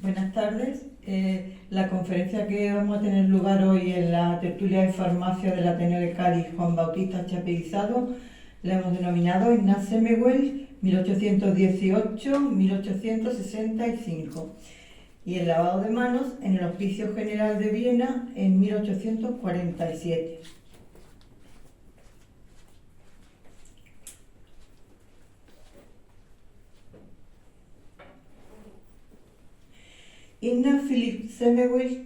Buenas tardes. La conferencia que vamos a tener lugar hoy en la tertulia de farmacia del Ateneo de Cádiz, Juan Bautista Chapeguizado, la hemos denominado Ignaz Semmelweis, 1818-1865, y el lavado de manos en el Hospicio General de Viena en 1847. Ignaz Philipp Semmelweis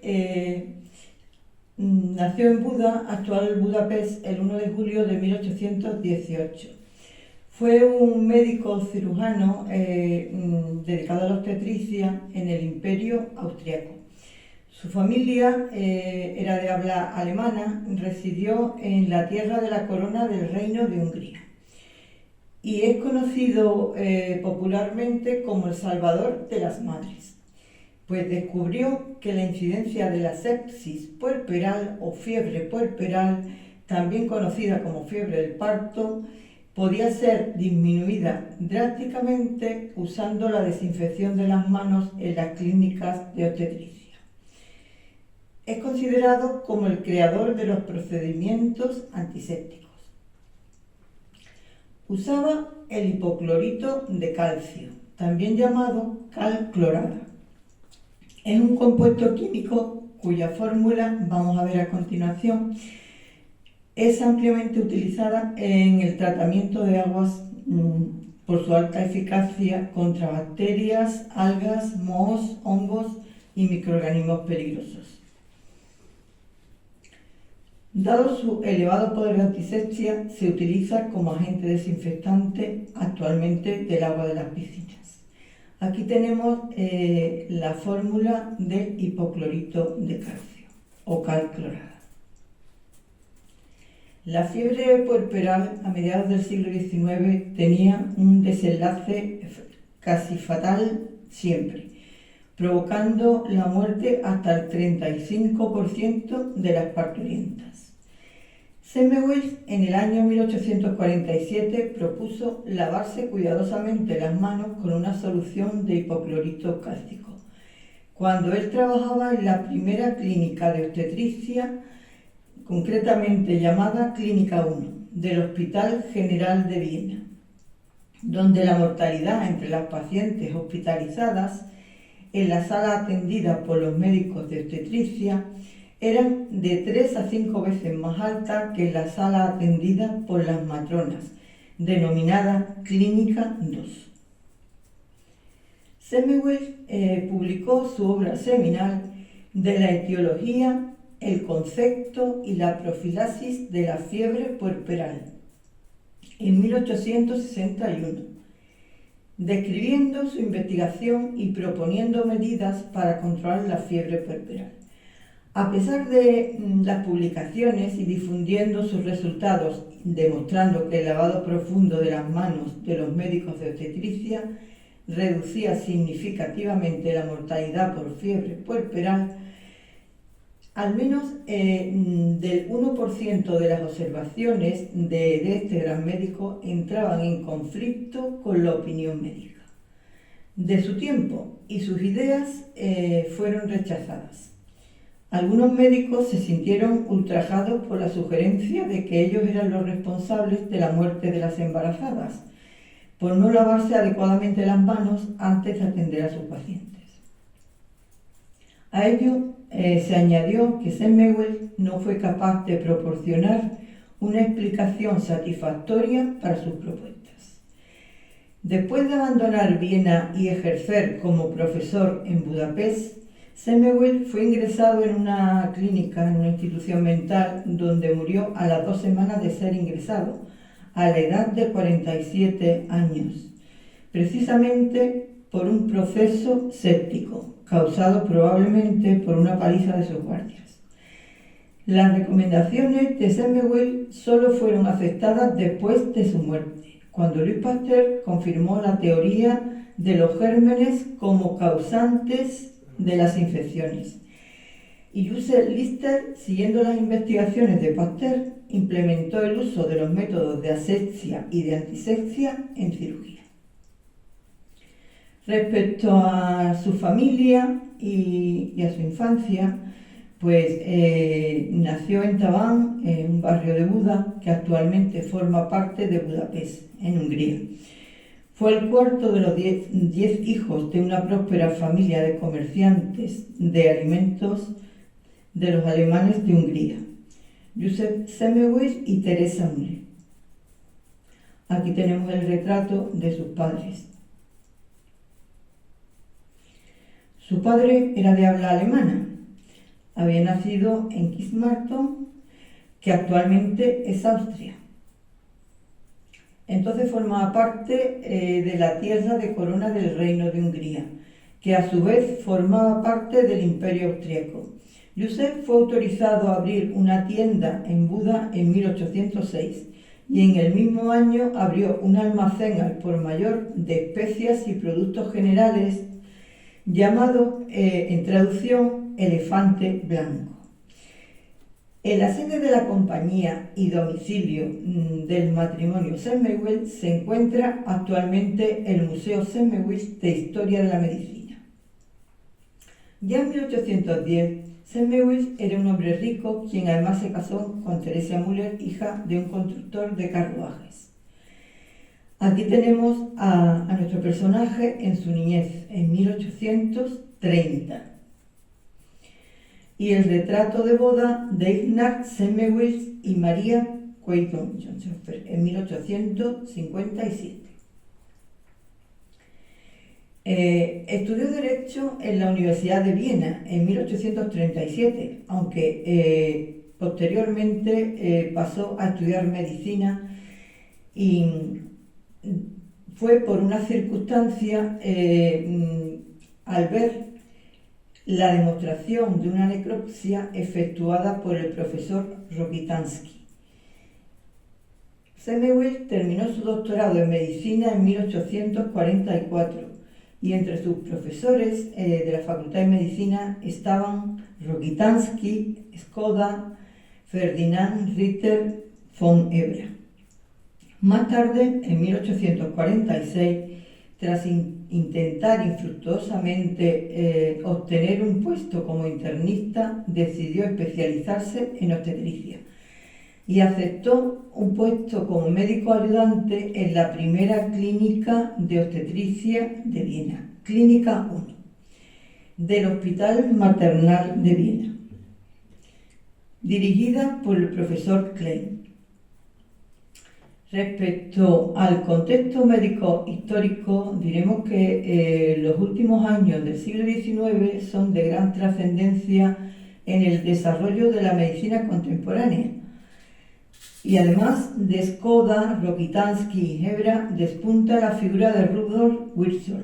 nació en Buda, actual Budapest, el 1 de julio de 1818. Fue un médico cirujano dedicado a la obstetricia en el Imperio Austriaco. Su familia era de habla alemana, residió en la tierra de la corona del Reino de Hungría y es conocido popularmente como el Salvador de las Madres, pues descubrió que la incidencia de la sepsis puerperal o fiebre puerperal, también conocida como fiebre del parto, podía ser disminuida drásticamente usando la desinfección de las manos en las clínicas de obstetricia. Es considerado como el creador de los procedimientos antisépticos. Usaba el hipoclorito de calcio, también llamado cal clorada. Es un compuesto químico cuya fórmula vamos a ver a continuación. Es ampliamente utilizada en el tratamiento de aguas por su alta eficacia contra bacterias, algas, mohos, hongos y microorganismos peligrosos. Dado su elevado poder de antisepsia, se utiliza como agente desinfectante actualmente del agua de las piscinas. Aquí tenemos la fórmula del hipoclorito de calcio o cal clorada. La fiebre puerperal a mediados del siglo XIX tenía un desenlace casi fatal siempre, provocando la muerte hasta el 35% de las parturientas. Semmelweis en el año 1847 propuso lavarse cuidadosamente las manos con una solución de hipoclorito cálcico, cuando él trabajaba en la primera clínica de obstetricia, concretamente llamada Clínica 1, del Hospital General de Viena, donde la mortalidad entre las pacientes hospitalizadas en la sala atendida por los médicos de obstetricia eran de 3 a 5 veces más alta que en la sala atendida por las matronas, denominada Clínica 2. Semmelweis publicó su obra seminal de la etiología, el concepto y la profilaxis de la fiebre puerperal en 1861, describiendo su investigación y proponiendo medidas para controlar la fiebre puerperal. A pesar de las publicaciones y difundiendo sus resultados, demostrando que el lavado profundo de las manos de los médicos de obstetricia reducía significativamente la mortalidad por fiebre puerperal, al menos del 1% de las observaciones de este gran médico entraban en conflicto con la opinión médica de su tiempo y sus ideas fueron rechazadas. Algunos médicos se sintieron ultrajados por la sugerencia de que ellos eran los responsables de la muerte de las embarazadas, por no lavarse adecuadamente las manos antes de atender a sus pacientes. A ello se añadió que Semmelweis no fue capaz de proporcionar una explicación satisfactoria para sus propuestas. Después de abandonar Viena y ejercer como profesor en Budapest, Semmelweis fue ingresado en una clínica, en una institución mental, donde murió a las 2 semanas de ser ingresado, a la edad de 47 años, precisamente por un proceso séptico, causado probablemente por una paliza de sus guardias. Las recomendaciones de Semmelweis solo fueron aceptadas después de su muerte, cuando Louis Pasteur confirmó la teoría de los gérmenes como causantes de las infecciones. Y Justus Lister, siguiendo las investigaciones de Pasteur, implementó el uso de los métodos de asepsia y de antisepsia en cirugía. Respecto a su familia y a su infancia, pues nació en Taban, en un barrio de Buda, que actualmente forma parte de Budapest, en Hungría. Fue el cuarto de los 10 hijos de una próspera familia de comerciantes de alimentos de los alemanes de Hungría, József Semmelweis y Teresa Müller. Aquí tenemos el retrato de sus padres. Su padre era de habla alemana. Había nacido en Kismarton, que actualmente es Austria. Entonces formaba parte de la tierra de corona del Reino de Hungría, que a su vez formaba parte del Imperio Austriaco. József fue autorizado a abrir una tienda en Buda en 1806 y en el mismo año abrió un almacén al por mayor de especias y productos generales llamado, en traducción, Elefante Blanco. En la sede de la compañía y domicilio del matrimonio Semmelweis se encuentra actualmente el Museo Semmelweis de Historia de la Medicina. Ya en 1810, Semmelweis era un hombre rico, quien además se casó con Teresa Müller, hija de un constructor de carruajes. Aquí tenemos a nuestro personaje en su niñez, en 1830. Y el retrato de boda de Ignaz Semmelweis y María Queidon-Johnshoffer en 1857. Estudió Derecho en la Universidad de Viena en 1837, aunque posteriormente pasó a estudiar Medicina y fue por una circunstancia al ver la demostración de una necropsia efectuada por el profesor Rokitansky. Semmelweis terminó su doctorado en medicina en 1844 y entre sus profesores de la Facultad de Medicina estaban Rokitansky, Skoda, Ferdinand Ritter von Ebra. Más tarde, en 1846, tras intentar infructuosamente obtener un puesto como internista, decidió especializarse en obstetricia y aceptó un puesto como médico ayudante en la primera clínica de obstetricia de Viena, Clínica 1, del Hospital Maternal de Viena, dirigida por el profesor Klein. Respecto al contexto médico histórico, diremos que los últimos años del siglo XIX son de gran trascendencia en el desarrollo de la medicina contemporánea. Y además de Skoda, Rokitansky y Hebra, despunta la figura de Rudolf Virchow,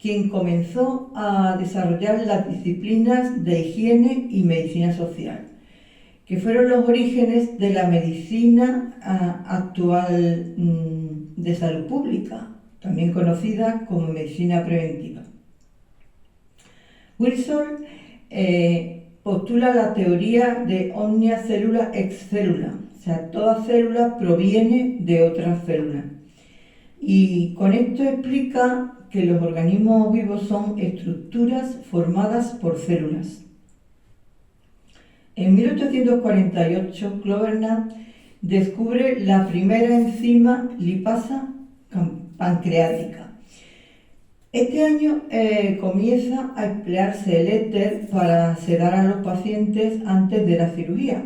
quien comenzó a desarrollar las disciplinas de higiene y medicina social, que fueron los orígenes de la medicina actual de salud pública, también conocida como medicina preventiva. Wilson postula la teoría de omnia cellula ex cellula, o sea, toda célula proviene de otra célula. Y con esto explica que los organismos vivos son estructuras formadas por células. En 1848, Cloverna descubre la primera enzima lipasa pancreática. Este año comienza a emplearse el éter para sedar a los pacientes antes de la cirugía,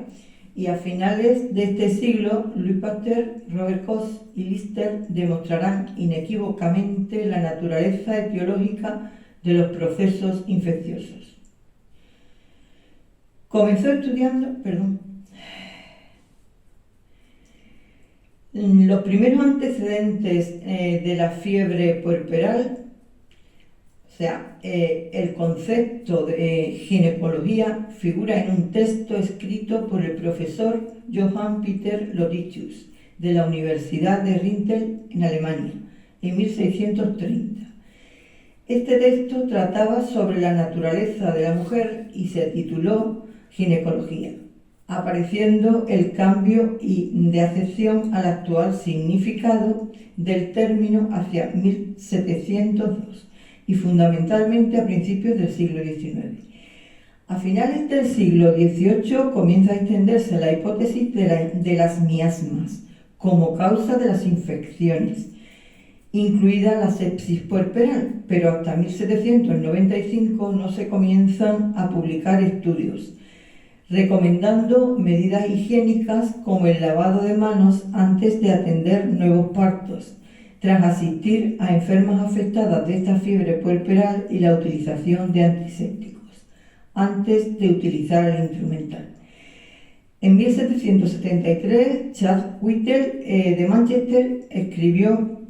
y a finales de este siglo, Louis Pasteur, Robert Koch y Lister demostrarán inequívocamente la naturaleza etiológica de los procesos infecciosos. Comenzó estudiando, los primeros antecedentes de la fiebre puerperal, o sea, el concepto de ginecología figura en un texto escrito por el profesor Johann Peter Loricius de la Universidad de Rintel en Alemania en 1630. Este texto trataba sobre la naturaleza de la mujer y se tituló Ginecología, apareciendo el cambio de acepción al actual significado del término hacia 1702. y fundamentalmente a principios del siglo XIX. A finales del siglo XVIII comienza a extenderse la hipótesis de las miasmas como causa de las infecciones, incluida la sepsis puerperal, pero hasta 1795 no se comienzan a publicar estudios recomendando medidas higiénicas como el lavado de manos antes de atender nuevos partos, tras asistir a enfermas afectadas de esta fiebre puerperal y la utilización de antisépticos, antes de utilizar el instrumental. En 1773, Charles Whittle de Manchester escribió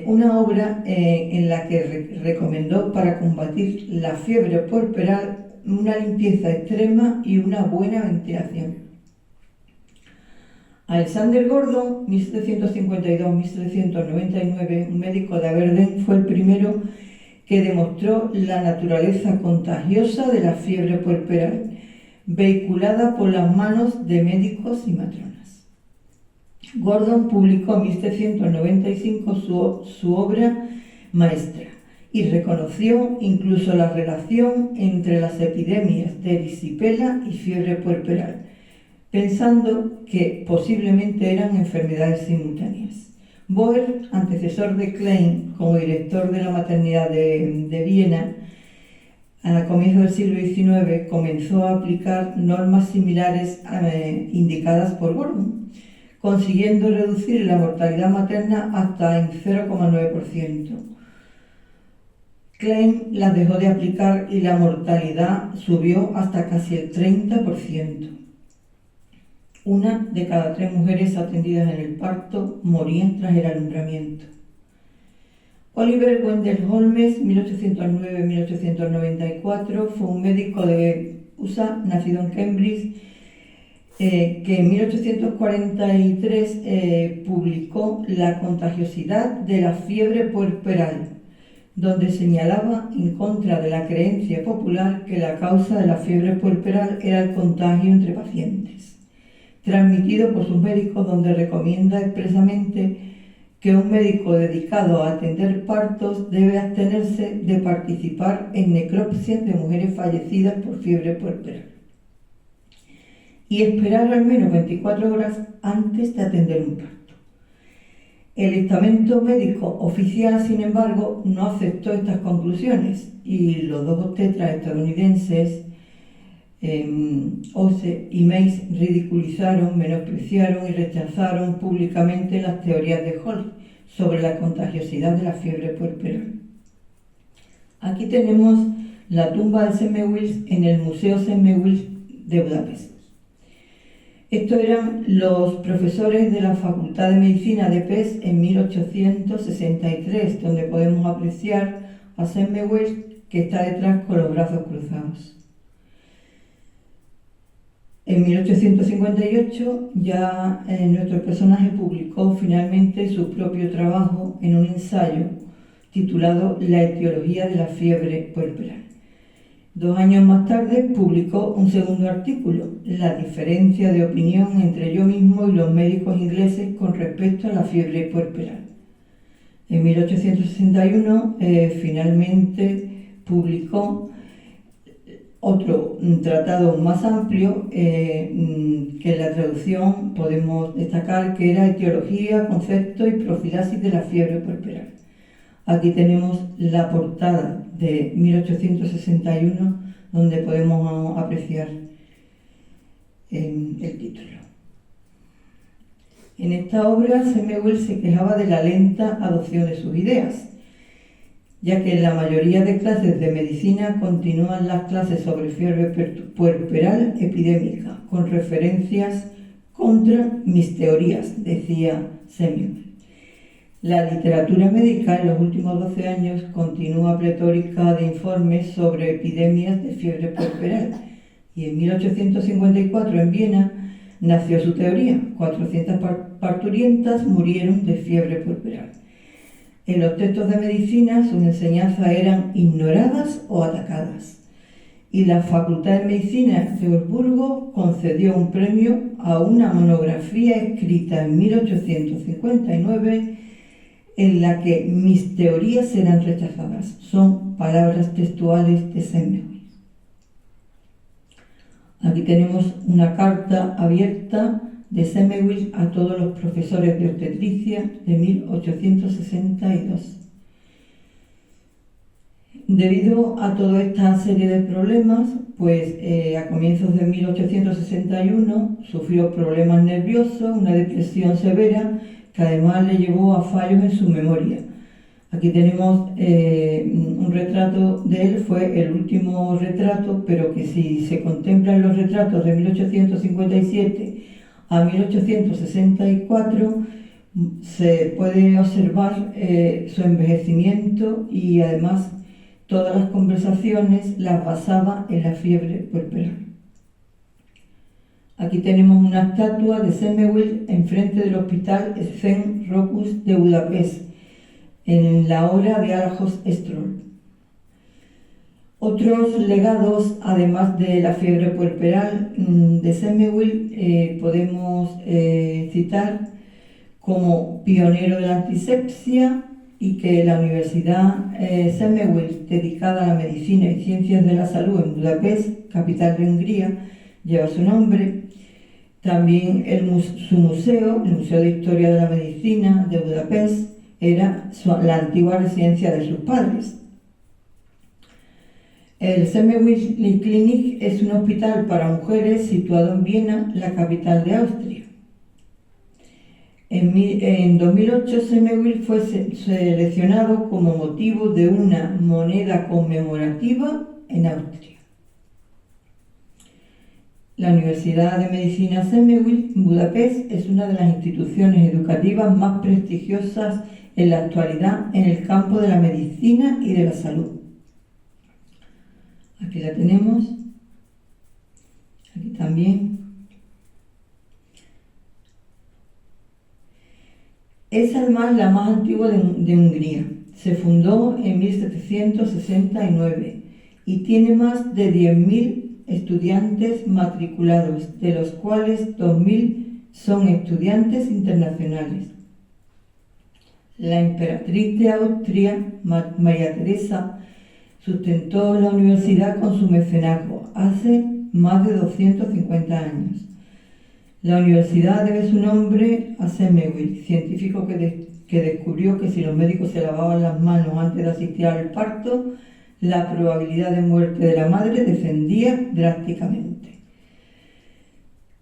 una obra en la que recomendó para combatir la fiebre puerperal una limpieza extrema y una buena ventilación. Alexander Gordon, 1752-1799, un médico de Aberdeen, fue el primero que demostró la naturaleza contagiosa de la fiebre puerperal, vehiculada por las manos de médicos y matronas. Gordon publicó en 1795 su obra maestra y reconoció incluso la relación entre las epidemias de erisipela y fiebre puerperal, pensando que posiblemente eran enfermedades simultáneas. Boer, antecesor de Klein como director de la maternidad de Viena, a comienzos del siglo XIX comenzó a aplicar normas similares indicadas por Gordon, consiguiendo reducir la mortalidad materna hasta en 0,9%. Klein las dejó de aplicar y la mortalidad subió hasta casi el 30%. Una de cada 3 mujeres atendidas en el parto morían tras el alumbramiento. Oliver Wendell Holmes, 1809-1894, fue un médico de USA, nacido en Cambridge, que en 1843 publicó La contagiosidad de la fiebre puerperal, donde señalaba en contra de la creencia popular que la causa de la fiebre puerperal era el contagio entre pacientes, transmitido por sus médicos, donde recomienda expresamente que un médico dedicado a atender partos debe abstenerse de participar en necropsias de mujeres fallecidas por fiebre puerperal y esperar al menos 24 horas antes de atender un parto. El estamento médico oficial, sin embargo, no aceptó estas conclusiones y los 2 obstetras estadounidenses, Ose y Mace, ridiculizaron, menospreciaron y rechazaron públicamente las teorías de Hall sobre la contagiosidad de la fiebre puerperal. Aquí tenemos la tumba de Semmelweis en el Museo Semmelweis de Budapest. Estos eran los profesores de la Facultad de Medicina de Pest en 1863, donde podemos apreciar a Semmelweis, que está detrás con los brazos cruzados. En 1858 ya nuestro personaje publicó finalmente su propio trabajo en un ensayo titulado La etiología de la fiebre puerperal. 2 años más tarde publicó un segundo artículo, La diferencia de opinión entre yo mismo y los médicos ingleses con respecto a la fiebre puerperal. En 1861 finalmente publicó otro tratado más amplio que en la traducción podemos destacar que era Etiología, Concepto y Profilaxis de la fiebre puerperal. Aquí tenemos la portada de 1861 donde podemos apreciar el título. En esta obra Semmelweis se quejaba de la lenta adopción de sus ideas, ya que en la mayoría de clases de medicina continúan las clases sobre fiebre puerperal epidémica, con referencias contra mis teorías, decía Semmelweis. La literatura médica en los últimos 12 años continúa pletórica de informes sobre epidemias de fiebre puerperal, y en 1854 en Viena nació su teoría. 400 parturientas murieron de fiebre puerperal. En los textos de medicina sus enseñanzas eran ignoradas o atacadas, y la Facultad de Medicina de Wurzburgo concedió un premio a una monografía escrita en 1859 en la que mis teorías eran rechazadas. Son palabras textuales de Semmelweis. Aquí tenemos una carta abierta de Semmelweis a todos los profesores de obstetricia de 1862. Debido a toda esta serie de problemas, pues a comienzos de 1861 sufrió problemas nerviosos, una depresión severa que además le llevó a fallos en su memoria. Aquí tenemos un retrato de él, fue el último retrato, pero que si se contemplan los retratos de 1857 a 1864, se puede observar su envejecimiento y además todas las conversaciones las basaba en la fiebre puerperal. Aquí tenemos una estatua de Semmelweis enfrente del Hospital Szent Rókusz de Budapest, en la obra de Alajos Stroll. Otros legados, además de la fiebre puerperal de Semmelweis, podemos citar como pionero de la antisepsia, y que la Universidad Semmelweis, dedicada a la medicina y ciencias de la salud en Budapest, capital de Hungría, lleva su nombre. También su museo, el Museo de Historia de la Medicina de Budapest, era la antigua residencia de sus padres. El Semmelweis Klinik es un hospital para mujeres situado en Viena, la capital de Austria. En 2008, Semmelweis fue seleccionado como motivo de una moneda conmemorativa en Austria. La Universidad de Medicina Semmelweis en Budapest es una de las instituciones educativas más prestigiosas en la actualidad en el campo de la medicina y de la salud. Aquí la tenemos, aquí también. Es además la más antigua de Hungría. Se fundó en 1769 y tiene más de 10.000 estudiantes matriculados, de los cuales 2.000 son estudiantes internacionales. La emperatriz de Austria, María Teresa, sustentó la universidad con su mecenazgo hace más de 250 años. La universidad debe su nombre a Semmelweis, científico que descubrió que si los médicos se lavaban las manos antes de asistir al parto, la probabilidad de muerte de la madre descendía drásticamente.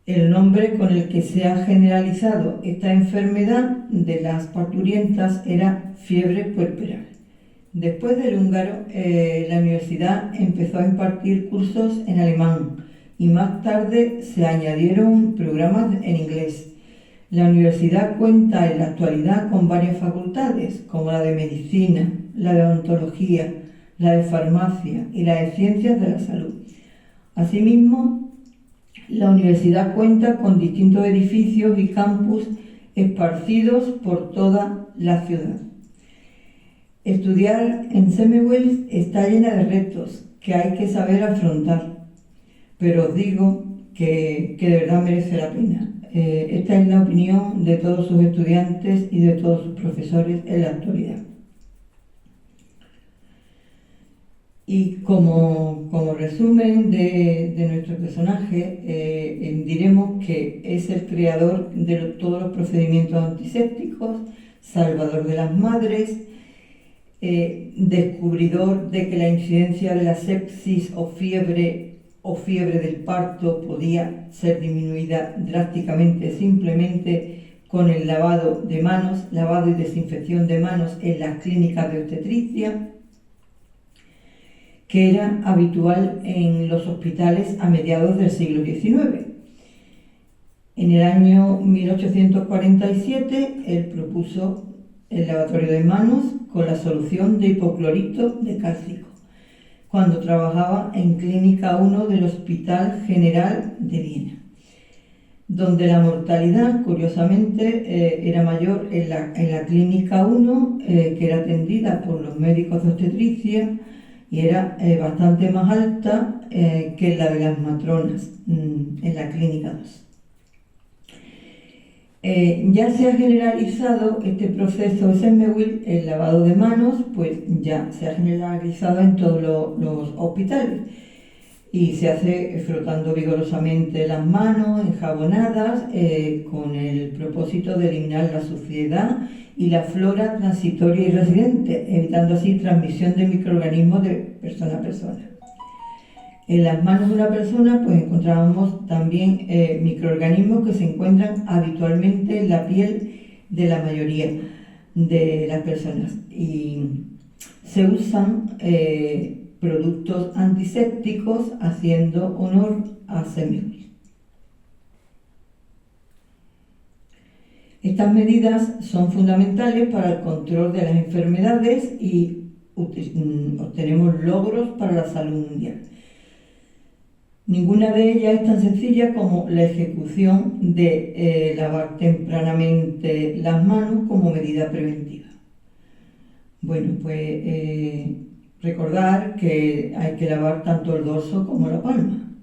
El nombre con el que se ha generalizado esta enfermedad de las parturientas era fiebre puerperal. Después del húngaro, la universidad empezó a impartir cursos en alemán y más tarde se añadieron programas en inglés. La universidad cuenta en la actualidad con varias facultades, como la de medicina, la de odontología, la de farmacia y la de ciencias de la salud. Asimismo, la universidad cuenta con distintos edificios y campus esparcidos por toda la ciudad. Estudiar en Semmelweis está llena de retos que hay que saber afrontar, pero os digo que de verdad merece la pena. Esta es la opinión de todos sus estudiantes y de todos sus profesores en la actualidad. Y como resumen de nuestro personaje, diremos que es el creador de todos los procedimientos antisépticos, salvador de las madres, descubridor de que la incidencia de la sepsis o fiebre del parto podía ser disminuida drásticamente simplemente con el lavado de manos, lavado y desinfección de manos en las clínicas de obstetricia, que era habitual en los hospitales a mediados del siglo XIX. En el año 1847, él propuso el lavatorio de manos con la solución de hipoclorito de cálcico, cuando trabajaba en Clínica 1 del Hospital General de Viena, donde la mortalidad, curiosamente, era mayor en la Clínica 1, que era atendida por los médicos de obstetricia, y era bastante más alta que la de las matronas en la Clínica 2. Ya se ha generalizado este proceso Semmelweis, el lavado de manos, pues ya se ha generalizado en todos los hospitales y se hace frotando vigorosamente las manos, enjabonadas, con el propósito de eliminar la suciedad y la flora transitoria y residente, evitando así transmisión de microorganismos de persona a persona. En las manos de una persona pues encontramos también microorganismos que se encuentran habitualmente en la piel de la mayoría de las personas y se usan productos antisépticos haciendo honor a Semmelweis. Estas medidas son fundamentales para el control de las enfermedades y obtenemos logros para la salud mundial. Ninguna de ellas es tan sencilla como la ejecución de lavar tempranamente las manos como medida preventiva. Bueno, pues recordar que hay que lavar tanto el dorso como la palma.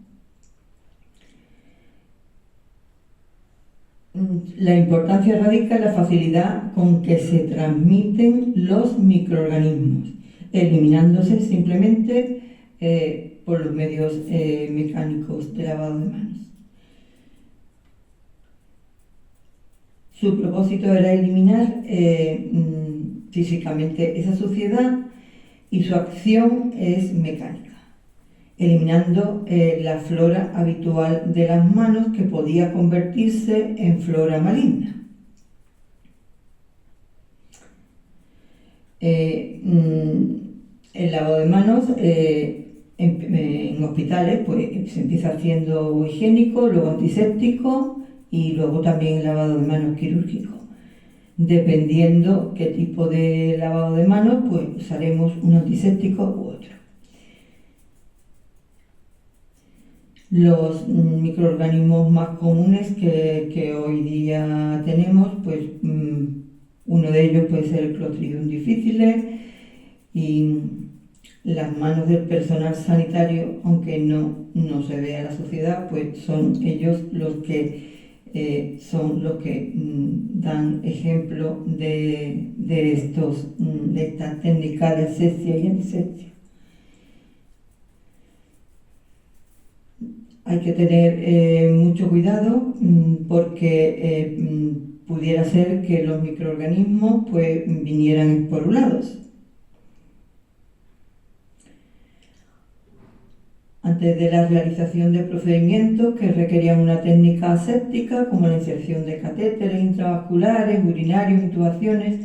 La importancia radica en la facilidad con que se transmiten los microorganismos, eliminándose simplemente por los medios mecánicos de lavado de manos. Su propósito era eliminar físicamente esa suciedad y su acción es mecánica, eliminando la flora habitual de las manos que podía convertirse en flora maligna. El lavado de manos en hospitales pues se empieza haciendo higiénico, luego antiséptico y luego también lavado de manos quirúrgico. Dependiendo qué tipo de lavado de manos, pues usaremos un antiséptico u otro. Los microorganismos más comunes que hoy día tenemos, pues uno de ellos puede ser el Clostridium difficile, y las manos del personal sanitario, aunque no se vea en la sociedad, pues son ellos los que dan ejemplo de esta técnica de asepsia y antisepsia. Hay que tener mucho cuidado porque pudiera ser que los microorganismos pues vinieran esporulados. Antes de la realización de procedimientos que requerían una técnica aséptica, como la inserción de catéteres intravasculares, urinarios, intubaciones,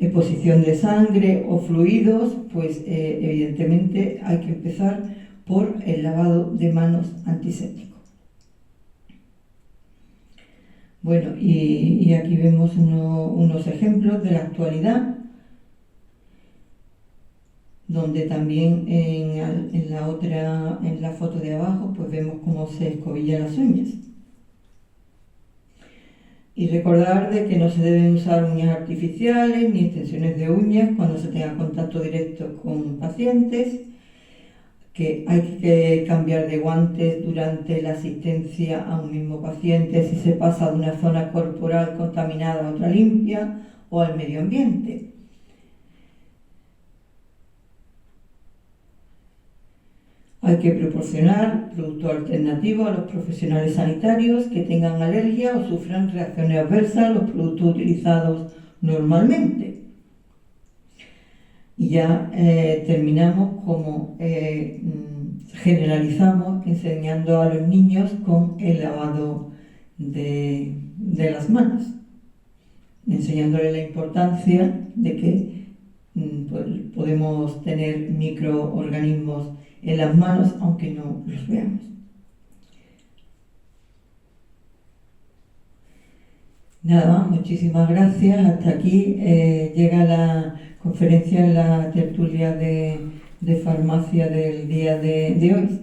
exposición de sangre o fluidos, pues evidentemente hay que empezar por el lavado de manos antiséptico. Bueno, y aquí vemos unos ejemplos de la actualidad, donde también en la foto de abajo pues vemos cómo se escobillan las uñas. Y recordar de que no se deben usar uñas artificiales ni extensiones de uñas cuando se tenga contacto directo con pacientes, que hay que cambiar de guantes durante la asistencia a un mismo paciente si se pasa de una zona corporal contaminada a otra limpia o al medio ambiente. Hay que proporcionar productos alternativos a los profesionales sanitarios que tengan alergia o sufran reacciones adversas a los productos utilizados normalmente. Y ya terminamos como generalizamos enseñando a los niños con el lavado de las manos, enseñándoles la importancia de que pues, podemos tener microorganismos en las manos aunque no los veamos. Nada más, muchísimas gracias. Hasta aquí llega la conferencia en la tertulia de farmacia del día de hoy.